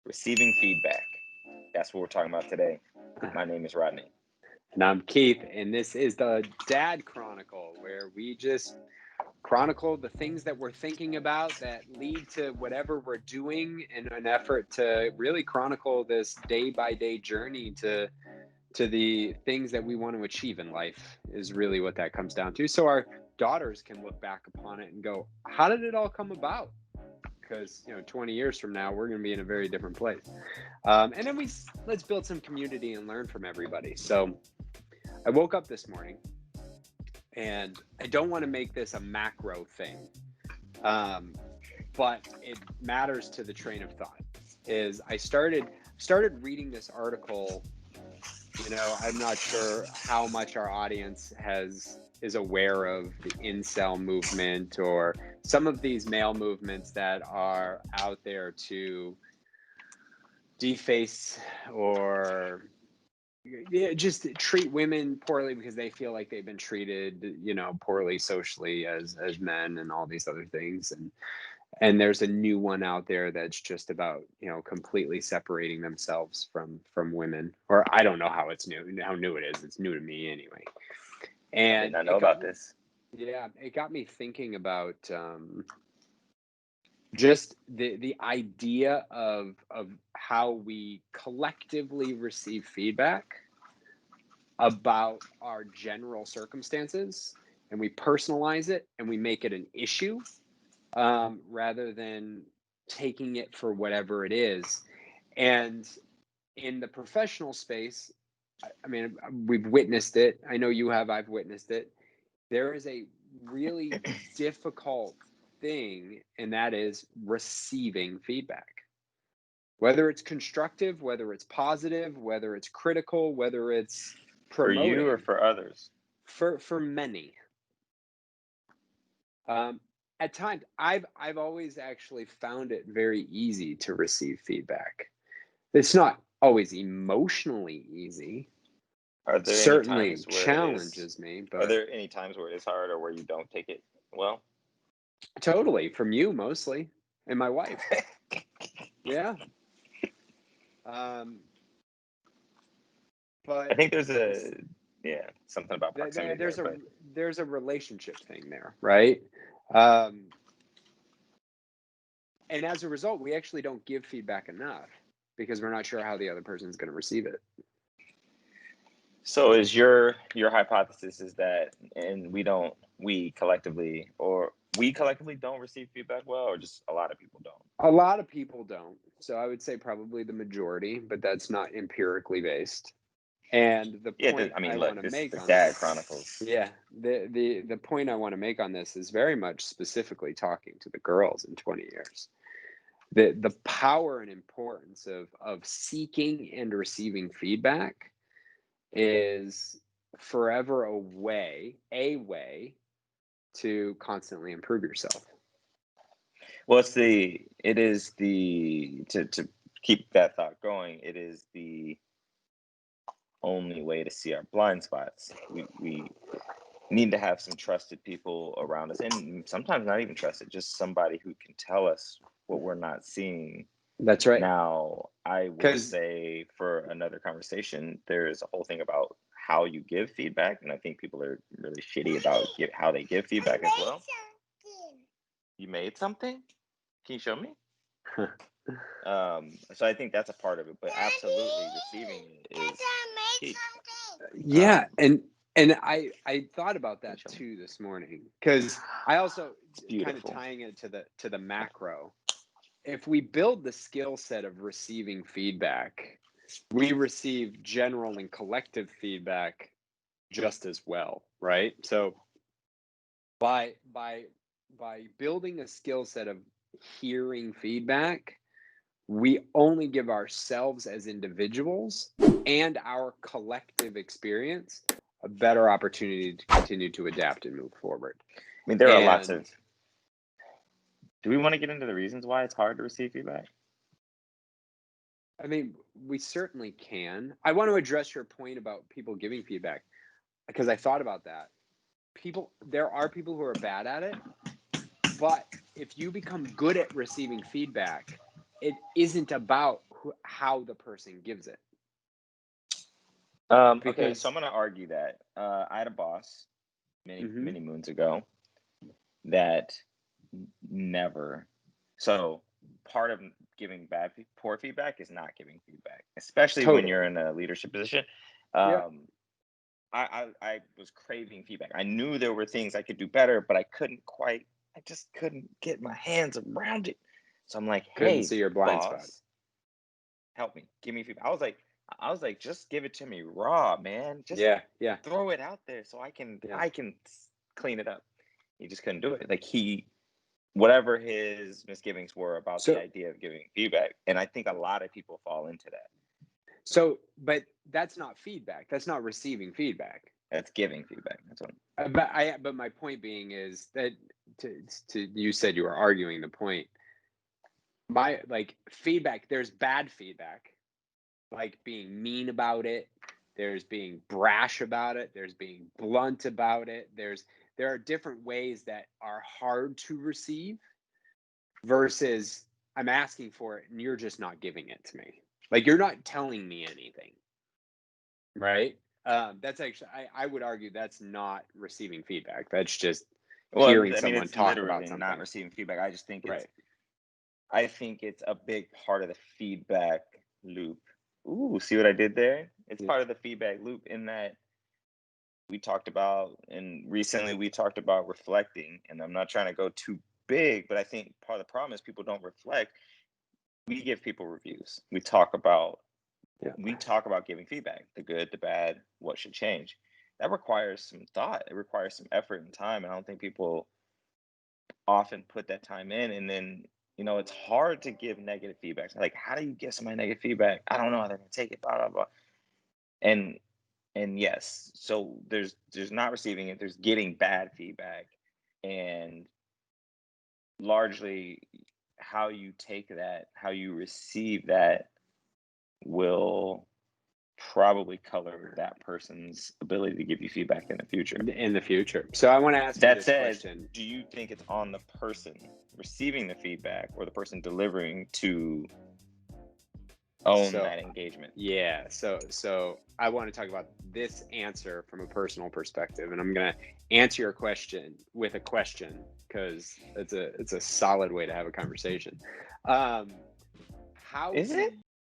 Receiving feedback. That's what we're talking about today. My name is Rodney. And I'm Keith, and this is the Dad Chronicle, where we just chronicle the things that we're thinking about that lead to whatever we're doing in an effort to really chronicle this day-by-day journey to the things that we want to achieve in life is really what that comes down to. So our daughters can look back upon it and go, how did it all come about? Because 20 years from now we're going to be in a very different place, and then let's build some community and learn from everybody. So I woke up this morning, and I don't want to make this a macro thing, but it matters to the train of thought. Is I started reading this article. I'm not sure how much our audience is aware of the incel movement or some of these male movements that are out there to deface or just treat women poorly because they feel like they've been treated, poorly socially as men and all these other things. And there's a new one out there that's just about, completely separating themselves from women. Or I don't know how new it is. It's new to me anyway. And I did not know about this. Yeah, it got me thinking about just the idea of how we collectively receive feedback about our general circumstances, and we personalize it and we make it an issue, rather than taking it for whatever it is. And in the professional space, I mean, we've witnessed it. I know you have. I've witnessed it. There is a really difficult thing, and that is receiving feedback. Whether it's constructive, whether it's positive, whether it's critical, whether it's promoting. For you or for others? For many. At times, I've always actually found it very easy to receive feedback. It's not always emotionally easy. Are there Certainly any times where challenges me, but are there any times where it's hard or where you don't take it well? totally from you mostly, and my wife. Yeah. But I think there's something about proximity. There's a relationship thing there, right? And as a result, we actually don't give feedback enough because we're not sure how the other person's going to receive it. So is your hypothesis is that, and we collectively don't receive feedback well, or just a lot of people don't? A lot of people don't. So I would say probably the majority, but that's not empirically based. And the point I want to make on Dad Chronicles. Yeah, the point I want to make on this is very much specifically talking to the girls in 20 years. The power and importance of seeking and receiving feedback is forever a way to constantly improve yourself. Well, to keep that thought going, it is the only way to see our blind spots. We need to have some trusted people around us, and sometimes not even trusted, just somebody who can tell us what we're not seeing. That's right. Now, I would say for another conversation, there's a whole thing about how you give feedback, and I think people are really shitty about how they give feedback as well. You made something? Can you show me? So I think that's a part of it, but absolutely receiving it is key. Yeah, and I thought about that too this morning, because I also kind of tying it to the macro. If we build the skill set of receiving feedback, we receive general and collective feedback just as well, right? So by building a skill set of hearing feedback, we only give ourselves as individuals and our collective experience a better opportunity to continue to adapt and move forward. I mean, there are lots of... Do we want to get into the reasons why it's hard to receive feedback? I mean, we certainly can. I want to address your point about people giving feedback, because I thought about that. There are people who are bad at it, but if you become good at receiving feedback, it isn't about how the person gives it. Okay, Because so I'm gonna argue that I had a boss Mhm. many moons ago that never. So part of giving poor feedback is not giving feedback, especially when you're Totally. in a leadership position. Yep. I was craving feedback. I knew there were things I could do better, but I just couldn't get my hands around it. So I'm like, Couldn't hey, see your blind spot. boss, help me. Give me feedback. I was like, just give it to me raw, man. Just Yeah. throw it out there so I can Yeah. clean it up. He just couldn't do it. Like whatever his misgivings were about the idea of giving feedback. And I think a lot of people fall into that. So, but that's not feedback. That's not receiving feedback. That's giving feedback. That's what. But my point being is that you said you were arguing the point. My feedback. There's bad feedback, like being mean about it. There's being brash about it. There's being blunt about it. There are different ways that are hard to receive versus I'm asking for it and you're just not giving it to me. Like you're not telling me anything, right? That's actually I would argue that's not receiving feedback. That's just hearing someone it's talk literally about something. not receiving feedback. I just think Right. I think it's a big part of the feedback loop. Ooh, see what I did there? It's part of the feedback loop in that we talked about, and recently we talked about reflecting, and I'm not trying to go too big, but I think part of the problem is people don't reflect. We give people reviews. We talk about giving feedback, the good, the bad, what should change. That requires some thought. It requires some effort and time, and I don't think people often put that time in. And then it's hard to give negative feedback. Like, how do you give somebody negative feedback? I don't know how they're gonna take it, blah blah blah. And yes, so there's not receiving it, there's getting bad feedback, and largely how you take that, how you receive that will probably color that person's ability to give you feedback in the future. So I want to ask you That this said, question. do you think it's on the person receiving the feedback or the person delivering to own that engagement? Yeah. So I want to talk about this answer from a personal perspective, and I'm going to answer your question with a question because it's a solid way to have a conversation. How Is it?